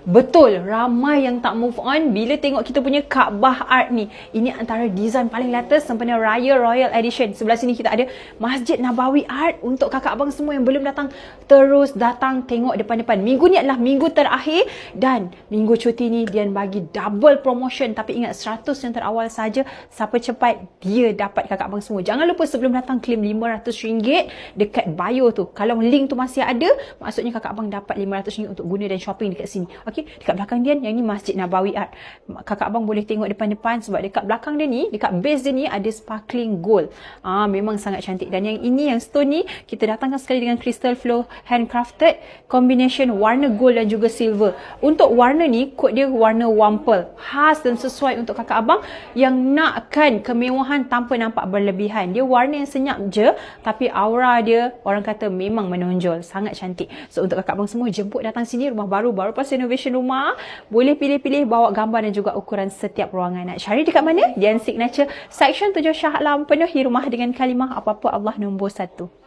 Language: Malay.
Betul, ramai yang tak move on bila tengok kita punya Kaabah art ni. Ini antara design paling latest sempena Raya Royal Edition. Sebelah sini kita ada Masjid Nabawi art untuk kakak abang semua yang belum datang. Terus datang tengok depan-depan. Minggu ni adalah minggu terakhir dan minggu cuti ni Dian bagi double promotion. Tapi ingat 100 yang terawal saja. Siapa cepat dia dapat kakak abang semua. Jangan lupa sebelum datang claim RM500 dekat bio tu. Kalau link tu masih ada, maksudnya kakak abang dapat RM500 untuk guna dan shopping dekat sini. Okey, dekat belakang dia yang ni Masjid Nabawi art. Kakak abang boleh tengok depan-depan sebab dekat belakang dia ni, dekat base dia ni ada sparkling gold. Memang sangat cantik. Dan yang ini, yang stone ni, kita datangkan sekali dengan crystal flow handcrafted combination warna gold dan juga silver. Untuk warna ni, kod dia warna wample. Khas dan sesuai untuk kakak abang yang nakkan kemewahan tanpa nampak berlebihan. Dia warna yang senyap je, tapi aura dia orang kata memang menonjol. Sangat cantik. So untuk kakak abang semua, jemput datang sini, rumah baru pas renovation rumah. Boleh pilih-pilih bawa gambar dan juga ukuran setiap ruangan. Nak cari dekat mana? Dian Signature Section 7 Shah Alam, penuhi rumah dengan kalimah apa-apa Allah nombor 1.